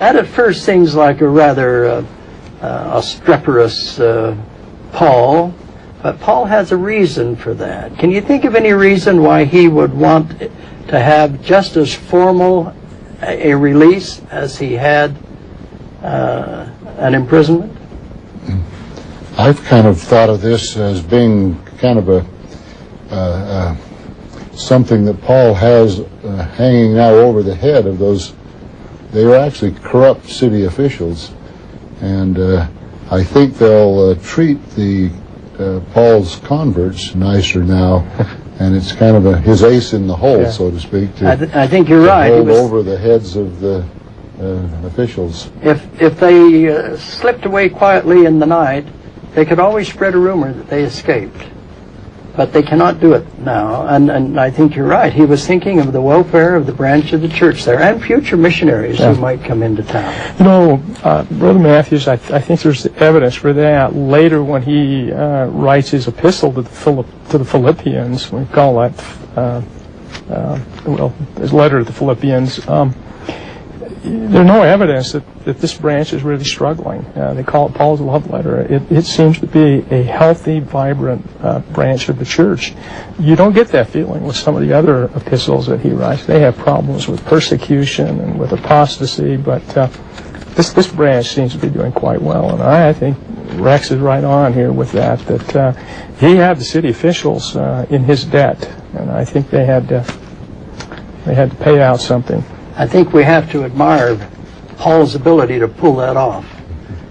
That at first seems like a rather obstreperous Paul, but Paul has a reason for that. Can you think of any reason why he would want to have just as formal a release as he had an imprisonment? I've kind of thought of this as being kind of a something that Paul has hanging now over the head of those. They were actually corrupt city officials, and I think they'll treat the Paul's converts nicer now, and it's kind of his ace in the hole, so to speak. I think you're right. Hold over the heads of the officials. If they slipped away quietly in the night, they could always spread a rumor that they escaped. But they cannot do it now, and I think you're right. He was thinking of the welfare of the branch of the church there, and future missionaries who might come into town. You know, Brother Matthews, I think there's evidence for that later when he writes his epistle to the Philippians. We call that, his letter to the Philippians. There's no evidence that this branch is really struggling. They call it Paul's love letter. It seems to be a healthy, vibrant branch of the church. You don't get that feeling with some of the other epistles that he writes. They have problems with persecution and with apostasy, but this branch seems to be doing quite well. And I think Rex is right on here with that he had the city officials in his debt, and I think they had to pay out something. I think we have to admire Paul's ability to pull that off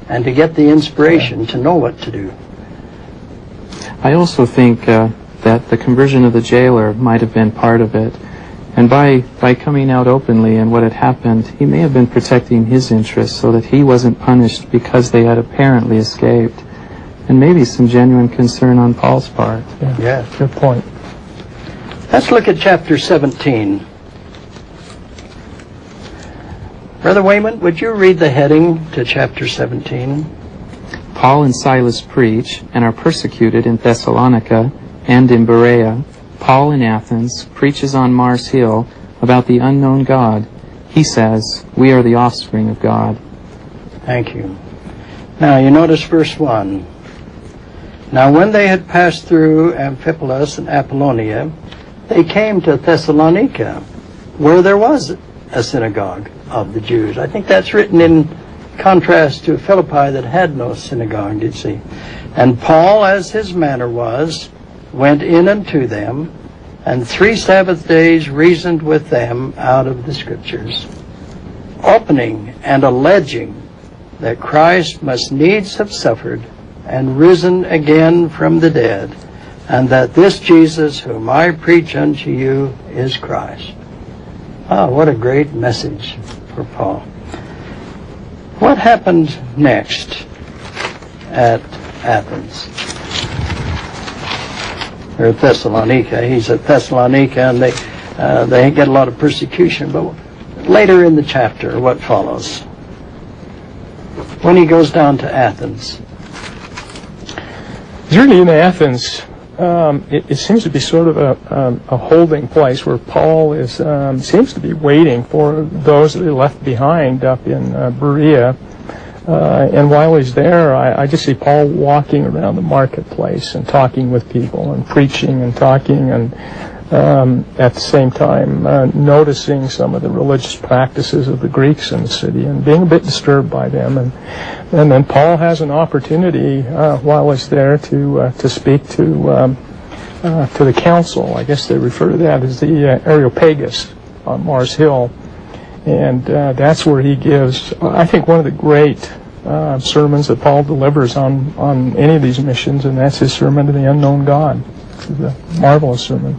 and to get the inspiration to know what to do. I also think that the conversion of the jailer might have been part of it. And by coming out openly and what had happened, he may have been protecting his interests so that he wasn't punished because they had apparently escaped. And maybe some genuine concern on Paul's part. Yeah, good point. Let's look at chapter 17. Brother Wayman, would you read the heading to chapter 17? Paul and Silas preach and are persecuted in Thessalonica and in Berea. Paul in Athens preaches on Mars Hill about the unknown God. He says, "We are the offspring of God." Thank you. Now you notice verse 1. Now when they had passed through Amphipolis and Apollonia, they came to Thessalonica, where there was a synagogue of the Jews. I think that's written in contrast to Philippi that had no synagogue, you see. And Paul, as his manner was, went in unto them, and 3 Sabbath days reasoned with them out of the Scriptures, opening and alleging that Christ must needs have suffered and risen again from the dead, and that this Jesus whom I preach unto you is Christ. Ah, what a great message for Paul. What happened next at Athens? Or at Thessalonica. He's at Thessalonica, and they get a lot of persecution. But later in the chapter, what follows? When he goes down to Athens. Really in Athens, it seems to be sort of a holding place where Paul is seems to be waiting for those that he left behind up in Berea. And while he's there, I just see Paul walking around the marketplace and talking with people and preaching and talking, and at the same time noticing some of the religious practices of the Greeks in the city and being a bit disturbed by them. And then Paul has an opportunity while he's there to speak to the council. I guess they refer to that as the Areopagus on Mars Hill. And that's where he gives, I think, one of the great sermons that Paul delivers on any of these missions, and that's his sermon to the unknown God. It's a marvelous sermon.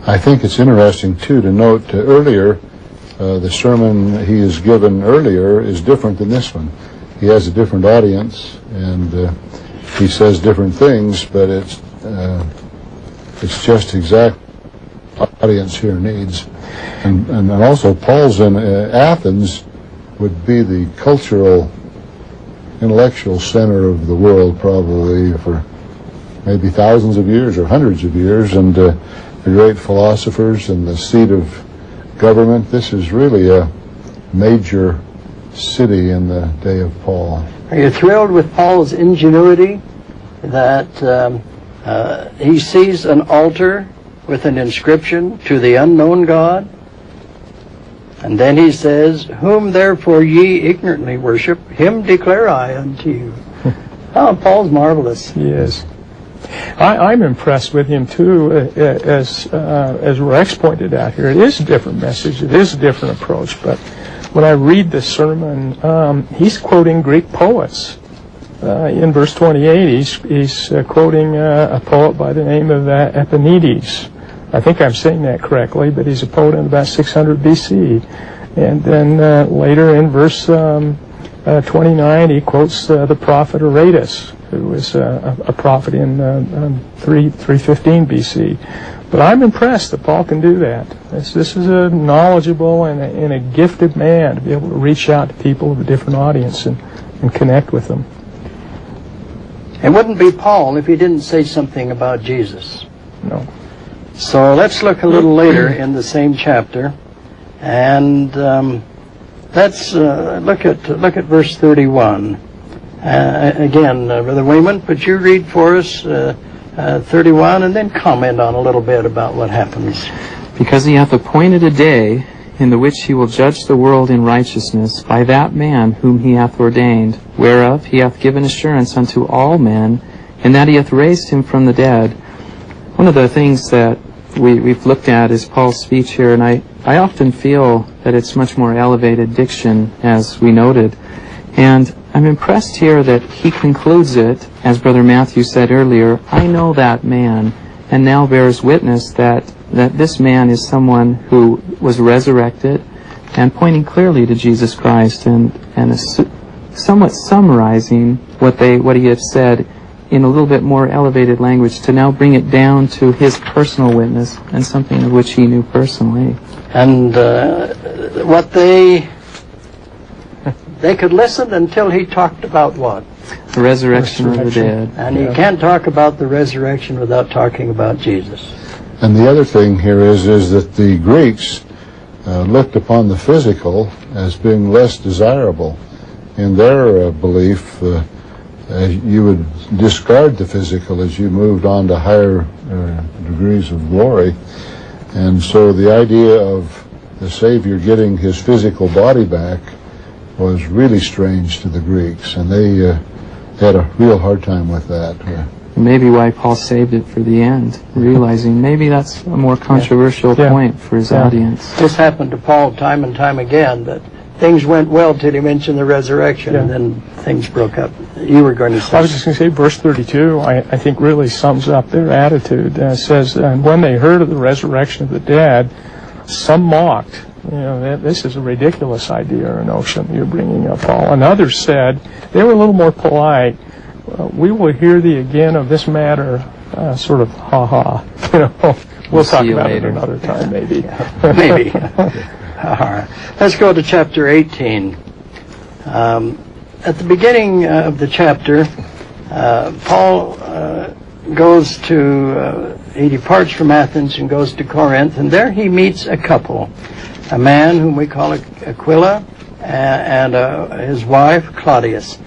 I think it's interesting, too, to note earlier, the sermon he has given earlier is different than this one. He has a different audience, and he says different things, but it's just exact audience here needs. And also Paul's in Athens would be the cultural, intellectual center of the world probably for maybe thousands of years or hundreds of years, and the great philosophers and the seat of government. This is really a major city in the day of Paul. Are you thrilled with Paul's ingenuity that he sees an altar with an inscription to the unknown God? And then he says, "Whom therefore ye ignorantly worship, him declare I unto you." Oh, Paul's marvelous. He is. I'm impressed with him too, as Rex pointed out here. It is a different message. It is a different approach. But when I read the sermon, he's quoting Greek poets. In verse 28, he's quoting a poet by the name of Epimenides. I think I'm saying that correctly, but he's a poet in about 600 BC. And then later in verse 29, he quotes the prophet Aratus, who was a prophet in 315 BC. But I'm impressed that Paul can do that. This is a knowledgeable and a gifted man to be able to reach out to people of a different audience and connect with them. It wouldn't be Paul if he didn't say something about Jesus. No. So let's look a little later in the same chapter, and let's look at verse 31. Again, Brother Wayman, would you read for us 31 and then comment on a little bit about what happens? Because he hath appointed a day in the which he will judge the world in righteousness by that man whom he hath ordained, whereof he hath given assurance unto all men, and that he hath raised him from the dead. One of the things that we've looked at is Paul's speech here, and I often feel that it's much more elevated diction, as we noted. And I'm impressed here that he concludes it, as Brother Matthew said earlier, "I know that man," and now bears witness that this man is someone who was resurrected, and pointing clearly to Jesus Christ, and somewhat summarizing what he had said in a little bit more elevated language, to now bring it down to his personal witness and something of which he knew personally. And what they could listen until he talked about what? The resurrection of the dead. And you can't talk about the resurrection without talking about Jesus. And the other thing here is that the Greeks looked upon the physical as being less desirable. In their belief, you would discard the physical as you moved on to higher degrees of glory. And so the idea of the Savior getting his physical body back was really strange to the Greeks, and they had a real hard time with that. Maybe why Paul saved it for the end, realizing maybe that's a more controversial point for his audience. This happened to Paul time and time again, that things went well till he mentioned the resurrection, and then things broke up. You were going to say... I was just going to say, verse 32, I think really sums up their attitude. It says, "And when they heard of the resurrection of the dead, some mocked." This is a ridiculous idea or notion you're bringing up, Paul. And others said, they were a little more polite, "We will hear thee again of this matter," sort of ha-ha. We'll talk about it another time, maybe. Maybe. All right. Let's go to chapter 18. At the beginning of the chapter, Paul he departs from Athens and goes to Corinth, and there he meets a couple, a man whom we call Aquila and his wife Claudius.